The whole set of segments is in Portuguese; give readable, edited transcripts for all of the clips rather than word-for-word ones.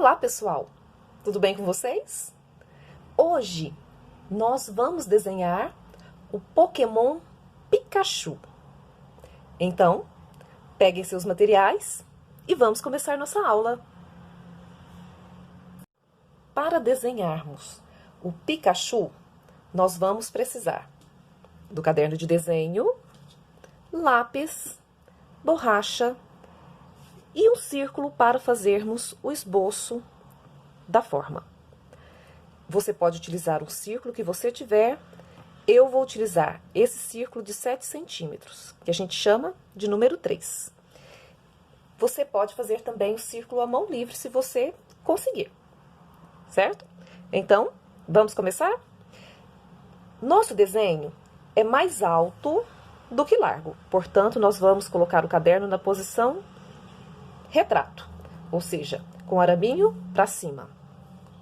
Olá, pessoal! Tudo bem com vocês? Hoje nós vamos desenhar o Pokémon Pikachu. Então, peguem seus materiais e vamos começar nossa aula. Para desenharmos o Pikachu, nós vamos precisar do caderno de desenho, lápis, borracha e um círculo para fazermos o esboço da forma. Você pode utilizar o círculo que você tiver. Eu vou utilizar esse círculo de 7 centímetros, que a gente chama de número 3. Você pode fazer também o círculo à mão livre, se você conseguir, certo? Então, vamos começar? Nosso desenho é mais alto do que largo, portanto, nós vamos colocar o caderno na posição retrato, ou seja, com o araminho para cima,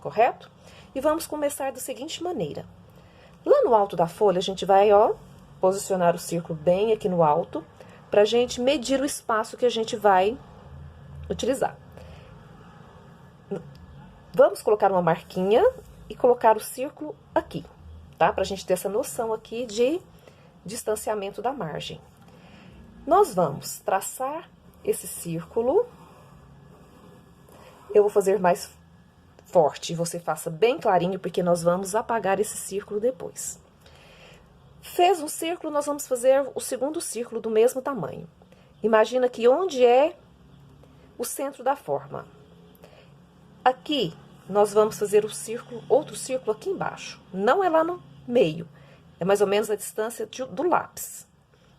correto? E vamos começar da seguinte maneira. Lá no alto da folha, a gente vai, posicionar o círculo bem aqui no alto, para a gente medir o espaço que a gente vai utilizar. Vamos colocar uma marquinha e colocar o círculo aqui, tá? Para a gente ter essa noção aqui de distanciamento da margem. Nós vamos traçar esse círculo. Eu vou fazer mais forte, você faça bem clarinho, porque nós vamos apagar esse círculo depois. Fez um círculo, nós vamos fazer o segundo círculo do mesmo tamanho. Imagina que onde é o centro da forma. Aqui, nós vamos fazer o círculo, outro círculo aqui embaixo. Não é lá no meio, é mais ou menos a distância do lápis.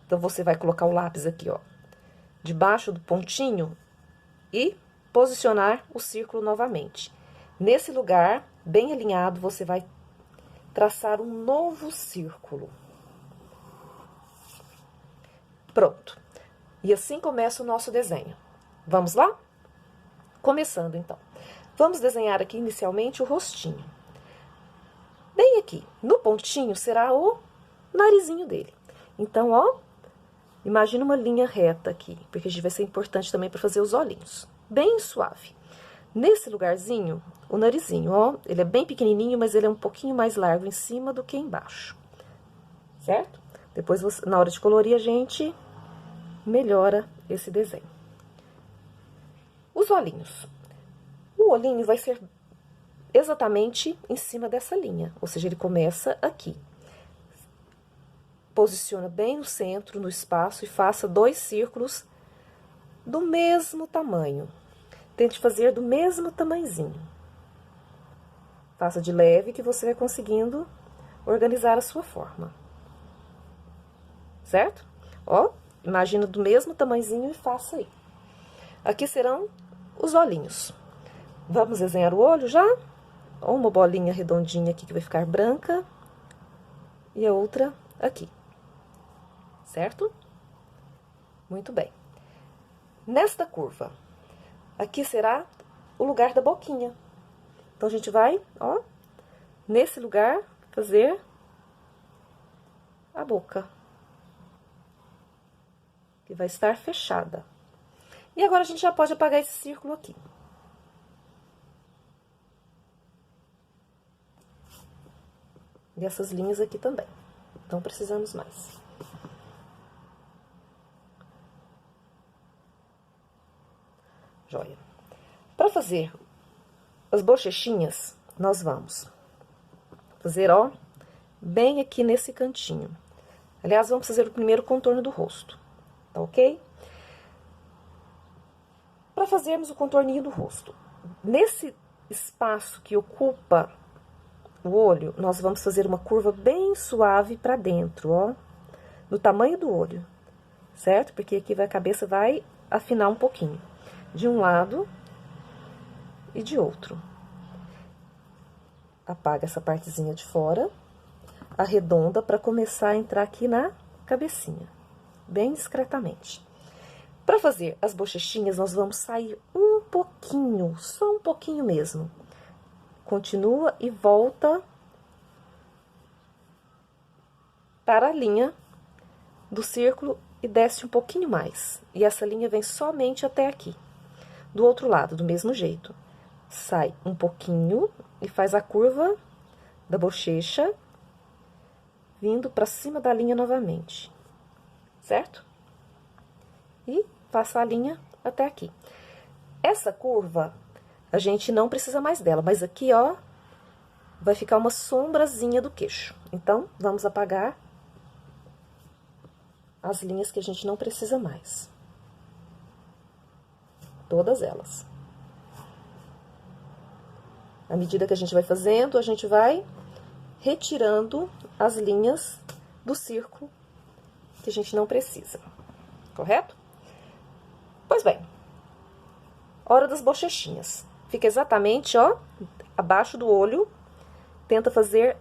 Então, você vai colocar o lápis aqui, debaixo do pontinho e posicionar o círculo novamente. Nesse lugar, bem alinhado, você vai traçar um novo círculo. Pronto. E assim começa o nosso desenho. Vamos lá? Começando, então. Vamos desenhar aqui, inicialmente, o rostinho. Bem aqui, no pontinho, será o narizinho dele. Então, imagina uma linha reta aqui, porque a gente vai ser importante também para fazer os olhinhos. Bem suave. Nesse lugarzinho, o narizinho, ele é bem pequenininho, mas ele é um pouquinho mais largo em cima do que embaixo, certo? Depois, na hora de colorir, a gente melhora esse desenho. Os olhinhos. O olhinho vai ser exatamente em cima dessa linha, ou seja, ele começa aqui. Posiciona bem no centro, no espaço, e faça 2 círculos do mesmo tamanho. Tente fazer do mesmo tamanhozinho. Faça de leve que você vai conseguindo organizar a sua forma. Certo? Imagina do mesmo tamanhozinho e faça aí. Aqui serão os olhinhos. Vamos desenhar o olho já? Uma bolinha redondinha aqui que vai ficar branca. E a outra aqui. Certo? Muito bem. Nesta curva, aqui será o lugar da boquinha. Então, a gente vai, nesse lugar, fazer a boca. Que vai estar fechada. E agora, a gente já pode apagar esse círculo aqui. E essas linhas aqui também. Não precisamos mais. Joia. Para fazer as bochechinhas, nós vamos fazer, bem aqui nesse cantinho. Aliás, vamos fazer o primeiro contorno do rosto, tá ok? Para fazermos o contorninho do rosto, nesse espaço que ocupa o olho, nós vamos fazer uma curva bem suave para dentro, no tamanho do olho, certo? Porque aqui a cabeça vai afinar um pouquinho. De um lado e de outro. Apaga essa partezinha de fora, arredonda para começar a entrar aqui na cabecinha, bem discretamente. Para fazer as bochechinhas, nós vamos sair um pouquinho, só um pouquinho mesmo. Continua e volta para a linha do círculo e desce um pouquinho mais. E essa linha vem somente até aqui. Do outro lado, do mesmo jeito. sai um pouquinho e faz a curva da bochecha, vindo pra cima da linha novamente, certo? E faça a linha até aqui. Essa curva, a gente não precisa mais dela, mas aqui, ó, vai ficar uma sombrazinha do queixo. Então, vamos apagar as linhas que a gente não precisa mais. Todas elas. À medida que a gente vai fazendo, a gente vai retirando as linhas do círculo que a gente não precisa, correto? Pois bem, hora das bochechinhas. Fica exatamente, ó, abaixo do olho, tenta fazer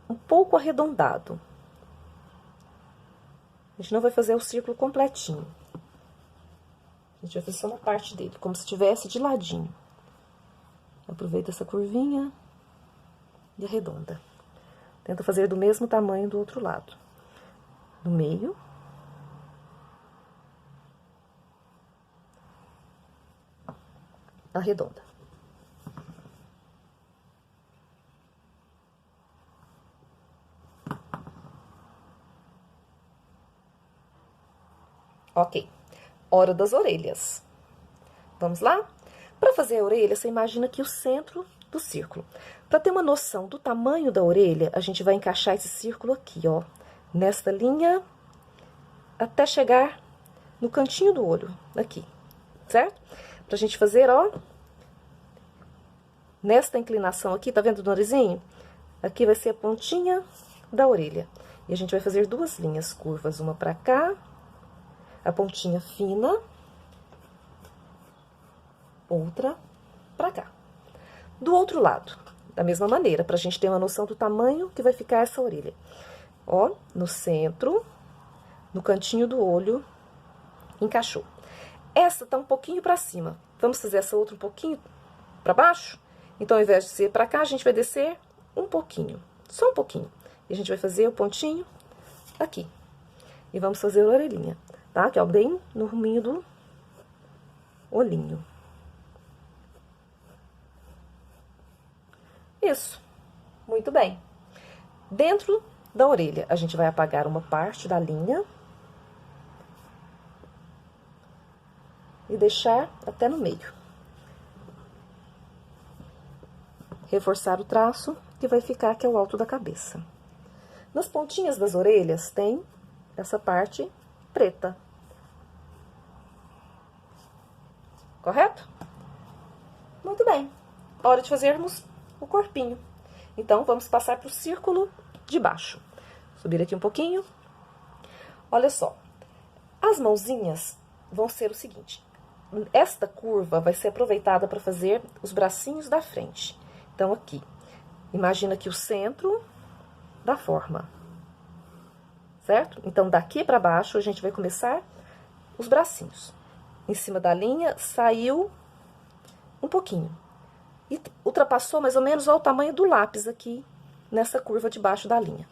um pouco arredondado. A gente não vai fazer o círculo completinho. A gente vai fazer só uma parte dele, como se estivesse de ladinho. Aproveita essa curvinha e arredonda. Tenta fazer do mesmo tamanho do outro lado. No meio. Arredonda. Ok. Hora das orelhas. Vamos lá? Para fazer a orelha, você imagina aqui o centro do círculo. Para ter uma noção do tamanho da orelha, a gente vai encaixar esse círculo aqui, ó. Nesta linha, até chegar no cantinho do olho, aqui, certo? Pra gente fazer, ó, nesta inclinação aqui, tá vendo o narizinho? Aqui vai ser a pontinha da orelha. E a gente vai fazer duas linhas curvas, uma pra cá, a pontinha fina, outra pra cá. Do outro lado, da mesma maneira, pra gente ter uma noção do tamanho que vai ficar essa orelha. Ó, no centro, no cantinho do olho, encaixou. Essa tá um pouquinho pra cima. Vamos fazer essa outra um pouquinho pra baixo? Então, ao invés de ser pra cá, a gente vai descer um pouquinho, só um pouquinho. E a gente vai fazer o pontinho aqui. E vamos fazer a orelhinha, tá? Que é bem no ruminho do olhinho. Isso. Muito bem. Dentro da orelha, a gente vai apagar uma parte da linha e deixar até no meio. Reforçar o traço, que vai ficar aqui ao alto da cabeça. Nas pontinhas das orelhas tem essa parte preta. Correto? Muito bem. Hora de fazermos o corpinho. Então, vamos passar para o círculo de baixo. Subir aqui um pouquinho. Olha só. As mãozinhas vão ser o seguinte. Esta curva vai ser aproveitada para fazer os bracinhos da frente. Então, aqui. Imagina aqui o centro da forma. Certo? Então, daqui para baixo, a gente vai começar os bracinhos. Em cima da linha, saiu um pouquinho. E ultrapassou mais ou menos ó, o tamanho do lápis aqui, nessa curva de baixo da linha.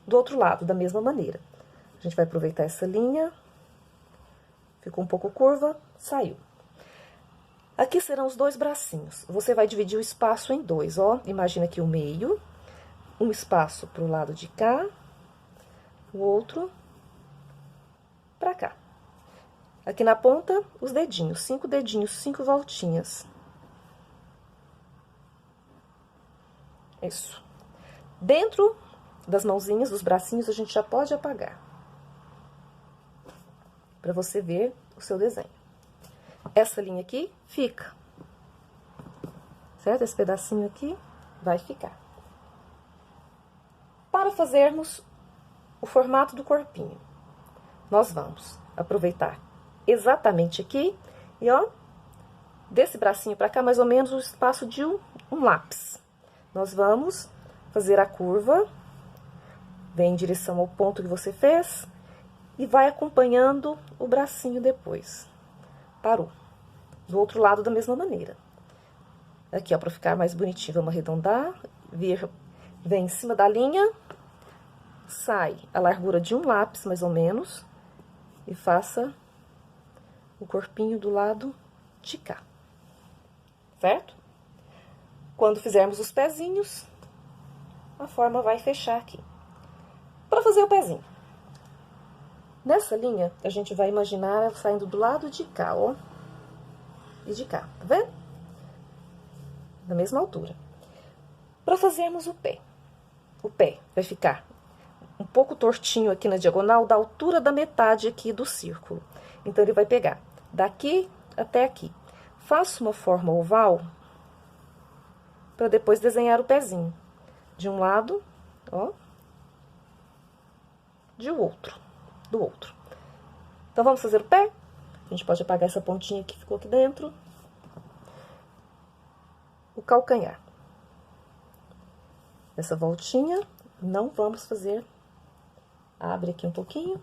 Do outro lado, da mesma maneira. A gente vai aproveitar essa linha. Ficou um pouco curva, saiu. Aqui serão os dois bracinhos. Você vai dividir o espaço em dois, ó. Imagina aqui o meio. Um espaço pro lado de cá. O outro pra cá. Aqui na ponta, os dedinhos. 5 dedinhos, 5 voltinhas. Isso. Dentro das mãozinhas, dos bracinhos, a gente já pode apagar. Pra você ver o seu desenho. Essa linha aqui fica. Certo? Esse pedacinho aqui vai ficar. Para fazermos o formato do corpinho, nós vamos aproveitar exatamente aqui e, ó, desse bracinho pra cá, mais ou menos o espaço de um lápis. Nós vamos fazer a curva, vem em direção ao ponto que você fez e vai acompanhando o bracinho depois. Parou. Do outro lado, da mesma maneira. Aqui, ó, pra ficar mais bonitinho, vamos arredondar, vem em cima da linha, sai a largura de um lápis, mais ou menos, e faça o corpinho do lado de cá. Certo? Quando fizermos os pezinhos, a forma vai fechar aqui. Para fazer o pezinho, nessa linha, a gente vai imaginar ela saindo do lado de cá, ó. E de cá, tá vendo? Da mesma altura. Para fazermos o pé vai ficar um pouco tortinho aqui na diagonal, da altura da metade aqui do círculo. Então, ele vai pegar daqui até aqui. Faço uma forma oval para depois desenhar o pezinho. De um lado, ó, do outro. Então, vamos fazer o pé? A gente pode apagar essa pontinha que ficou aqui dentro. O calcanhar. Essa voltinha, não vamos fazer. Abre aqui um pouquinho.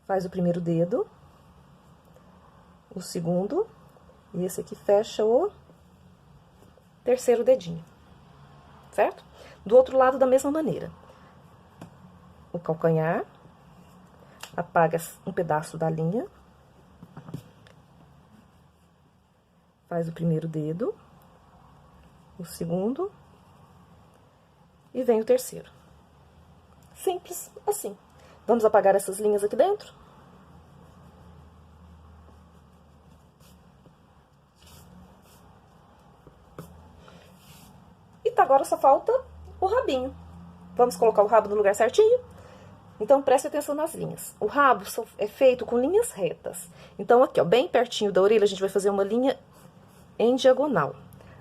Faz o primeiro dedo. O segundo. E esse aqui fecha o terceiro dedinho. Certo? Do outro lado, da mesma maneira. O calcanhar. Apaga um pedaço da linha. Faz o primeiro dedo. O segundo. E vem o terceiro. Simples assim. Vamos apagar essas linhas aqui dentro. E tá, agora só falta o rabinho. Vamos colocar o rabo no lugar certinho? Então, preste atenção nas linhas. O rabo é feito com linhas retas. Então, aqui, ó, bem pertinho da orelha, a gente vai fazer uma linha em diagonal.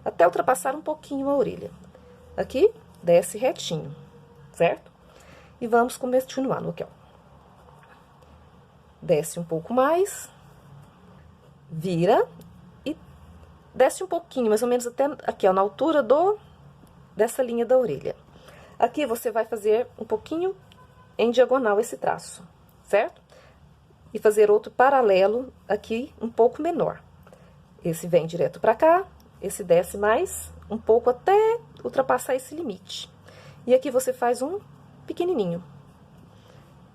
Até ultrapassar um pouquinho a orelha. Aqui, desce retinho, certo? E vamos continuar aqui, ó. Desce um pouco mais. Vira. E desce um pouquinho, mais ou menos até aqui, ó, na altura dessa linha da orelha. Aqui, você vai fazer um pouquinho em diagonal esse traço, certo? E fazer outro paralelo aqui, um pouco menor. Esse vem direto pra cá, esse desce mais um pouco até ultrapassar esse limite. E aqui você faz um pequenininho,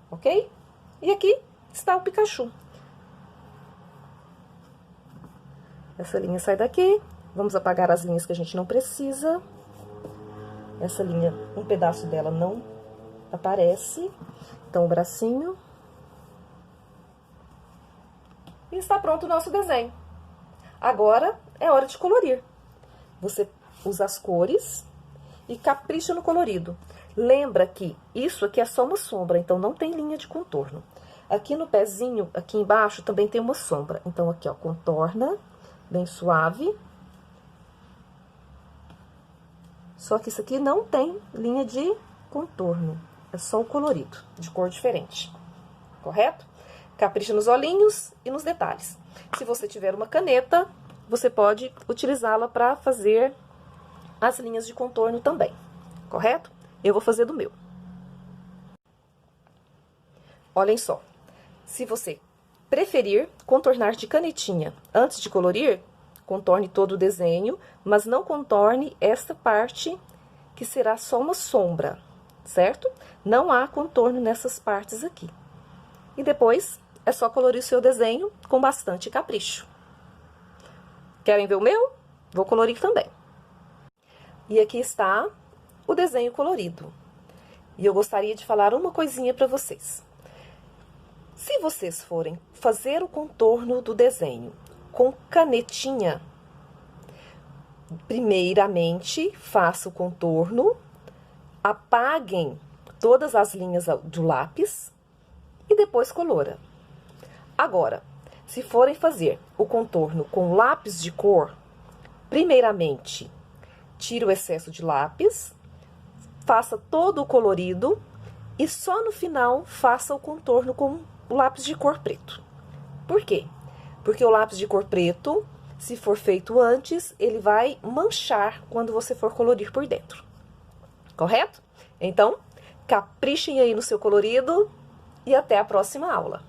ok? E aqui está o Pikachu. Essa linha sai daqui, vamos apagar as linhas que a gente não precisa. Essa linha, um pedaço dela não aparece. Então, o bracinho. E está pronto o nosso desenho. Agora, é hora de colorir. Você usa as cores e capricha no colorido. Lembra que isso aqui é só uma sombra, então não tem linha de contorno. Aqui no pezinho, aqui embaixo, também tem uma sombra. Então, aqui, ó, contorna, bem suave. Só que isso aqui não tem linha de contorno. É só o colorido, de cor diferente. Correto? Capricha nos olhinhos e nos detalhes. Se você tiver uma caneta, você pode utilizá-la para fazer as linhas de contorno também. Correto? Eu vou fazer do meu. Olhem só. Se você preferir contornar de canetinha antes de colorir, contorne todo o desenho, mas não contorne esta parte que será só uma sombra, certo? Não há contorno nessas partes aqui. E depois é só colorir o seu desenho com bastante capricho. Querem ver o meu? Vou colorir também. E aqui está o desenho colorido. E eu gostaria de falar uma coisinha para vocês. Se vocês forem fazer o contorno do desenho com canetinha, primeiramente faça o contorno, apaguem todas as linhas do lápis e depois colora. Agora, se forem fazer o contorno com lápis de cor, primeiramente tire o excesso de lápis, faça todo o colorido e só no final faça o contorno com o lápis de cor preto. Por quê? Porque o lápis de cor preto, se for feito antes, ele vai manchar quando você for colorir por dentro. Correto? Então, caprichem aí no seu colorido e até a próxima aula.